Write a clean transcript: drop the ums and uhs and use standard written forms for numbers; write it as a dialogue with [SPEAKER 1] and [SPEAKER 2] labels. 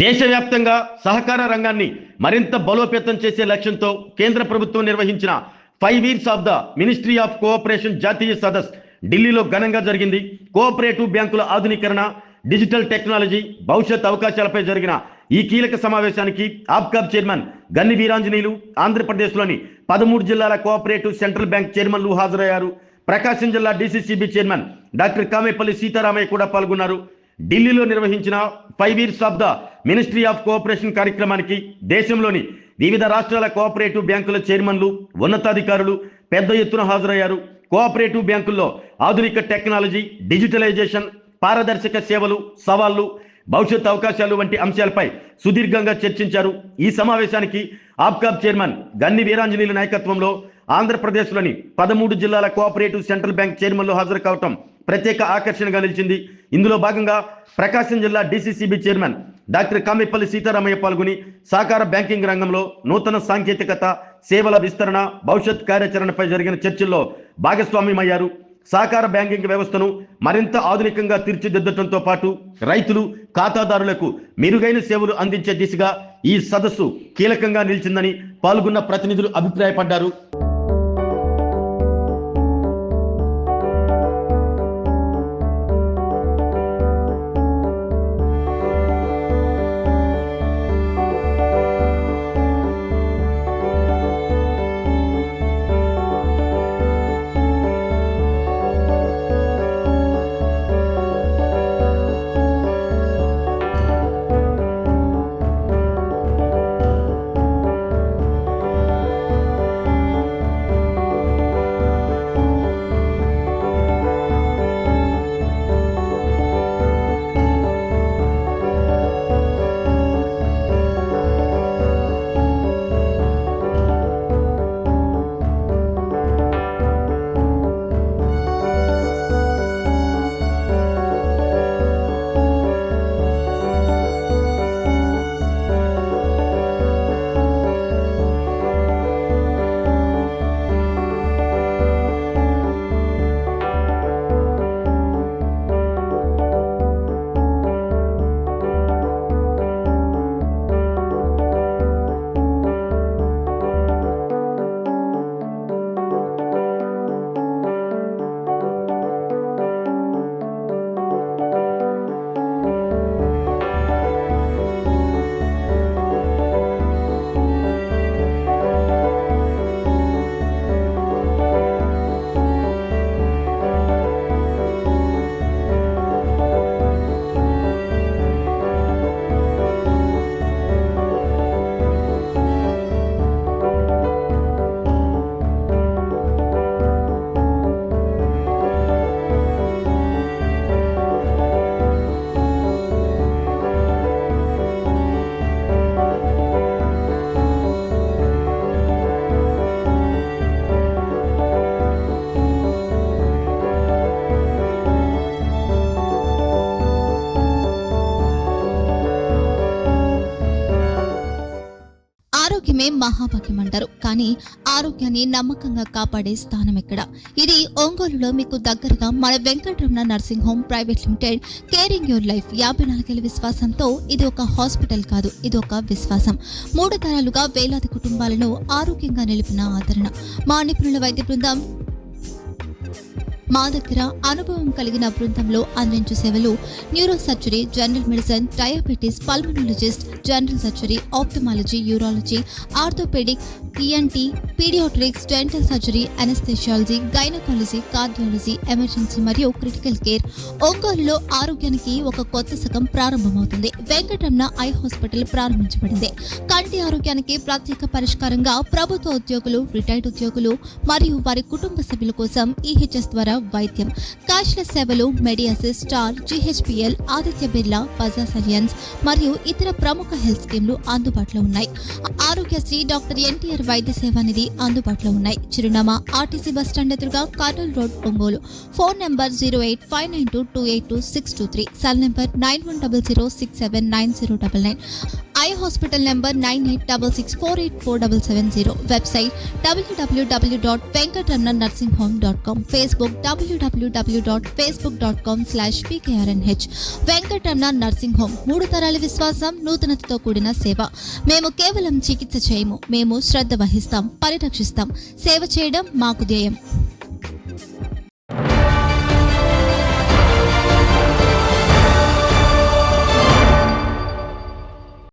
[SPEAKER 1] దేశవ్యాప్తంగా సహకార రంగాన్ని మరింత బలోపేతం చేసే లక్ష్యంతో కేంద్ర ప్రభుత్వం నిర్వహించిన 5 years of the ministry of cooperation జాతీయ సదస్ ఢిల్లీలో ఘనంగా జరిగింది. కోఆపరేటివ్ బ్యాంకుల ఆధునీకరణ, డిజిటల్ టెక్నాలజీ, భవిష్యత్ అవకాశాలపై జరిగిన ఈ కీలక సమావేశానికి ఆప్కాబ్ చైర్మన్ గన్ని వీరాంజనేయులు, ఆంధ్రప్రదేశ్లోని 13 జిల్లాల కోఆపరేటివ్ సెంట్రల్ బ్యాంక్ చైర్మన్లు హాజరయ్యారు. ప్రకాశం జిల్లా DCCB chairman doctor Kamepalli Sitaramayya కూడా పాల్గొన్నారు. ఢిల్లీలో నిర్వహించిన 5 years of the ministry of cooperation కార్యక్రమానికి దేశంలోని వివిధ రాష్ట్రాల కోఆపరేటివ్ బ్యాంకుల చైర్మన్లు, ఉన్నతాధికారులు పెద్ద ఎత్తున హాజరయ్యారు. కోఆపరేటివ్ బ్యాంకుల్లో ఆధునిక టెక్నాలజీ, డిజిటలైజేషన్, పారదర్శక సేవలు, సవాళ్లు, భవిష్యత్ అవకాశాలు వంటి అంశాలపై సుదీర్ఘంగా చర్చించారు. ఈ సమావేశానికి ఆప్కాబ్ చైర్మన్ గన్ని వీరాంజనేయుల నాయకత్వంలో ఆంధ్రప్రదేశ్లోని 13 జిల్లాల కోఆపరేటివ్ సెంట్రల్ బ్యాంక్ చైర్మన్లు హాజరు కావటం ప్రత్యేక ఆకర్షణగా నిలిచింది. ఇందులో భాగంగా ప్రకాశం జిల్లా DCCB chairman doctor Kamepalli Sitaramayya పాల్గొని సహకార బ్యాంకింగ్ రంగంలో నూతన సాంకేతికత, సేవల విస్తరణ, భవిష్యత్ కార్యాచరణపై జరిగిన చర్చల్లో భాగస్వామ్యమయ్యారు. సహకార బ్యాంకింగ్ వ్యవస్థను మరింత ఆధునికంగా తీర్చిదిద్దడంతో పాటు రైతులు, ఖాతాదారులకు మెరుగైన సేవలు అందించే దిశగా ఈ సదస్సు కీలకంగా నిలిచిందని పాల్గొన్న ప్రతినిధులు అభిప్రాయపడ్డారు.
[SPEAKER 2] ఆరోగ్యమే మహాభాగ్యం అంటారు. కానీ ఆరోగ్యాన్ని నమ్మకంగా కాపాడే స్థానం ఎక్కడ? ఇది ఒంగోలులో మీకు దగ్గరగా మన Venkataramana nursing home private limited caring your life 54 ఏళ్ల విశ్వాసంతో ఇది ఒక హాస్పిటల్ కాదు, ఇది ఒక విశ్వాసం. 3 తరాలుగా వేలాది కుటుంబాలను ఆరోగ్యంగా నిలిపిన ఆదరణ. మా నిపుణుల వైద్య బృందం మా దగ్గర అనుభవం కలిగిన బృందంలో అందించే సేవలు neuro surgery, general medicine, diabetes, pulmonologist, general surgery, ophthalmology, urology, orthopaedic, ENT, paediatrics, dental surgery, anaesthesiology, gynaecology, cardiology, emergency మరియు క్రిటికల్ కేర్. ఒంగోలులో ఆరోగ్యానికి ఒక కొత్త శకం ప్రారంభమవుతుంది. వెంకటరమణ ఐ హాస్పిటల్ ప్రారంభించబడింది. కంటి ఆరోగ్యానికి ప్రత్యేక పరిష్కారంగా ప్రభుత్వ ఉద్యోగులు, రిటైర్డ్ ఉద్యోగులు మరియు వారి కుటుంబ సభ్యుల కోసం ఈహెచ్ఎస్ ద్వారా వైద్యం, క్యాష్లెస్ సేవలు, మెడియాసిస్, స్టార్, జీహెచ్పీఎల్, ఆదిత్య బిర్లా, బజాజ్ అలియన్స్ మరియు ఇతర ప్రముఖ హెల్త్ స్కీమ్లు అందుబాటులో ఉన్నాయి. ఆరోగ్యశ్రీ, డాక్టర్ ఎన్టీఆర్ వైద్య సేవా నిధి అందుబాటులో ఉన్నాయి. చిరునామా ఆర్టీసీ బస్టాండ్ ఎదురుగా, Kurnool road, Ongole. Phone number 08592282623, cell number 9100679099. Eye hospital number 9866484770. Website www.venkatramnanursing.com. Facebook www.facebook.com/vkrnh. Venkataramana nursing home, 3 తరాల విశ్వాసం, నూతనతతో కూడిన సేవ. మేము కేవలం చికిత్స చేయము, మేము శ్రద్ధ వహిస్తాం, పరిరక్షిస్తాం. సేవ చేయడం మాకు ధ్యేయం.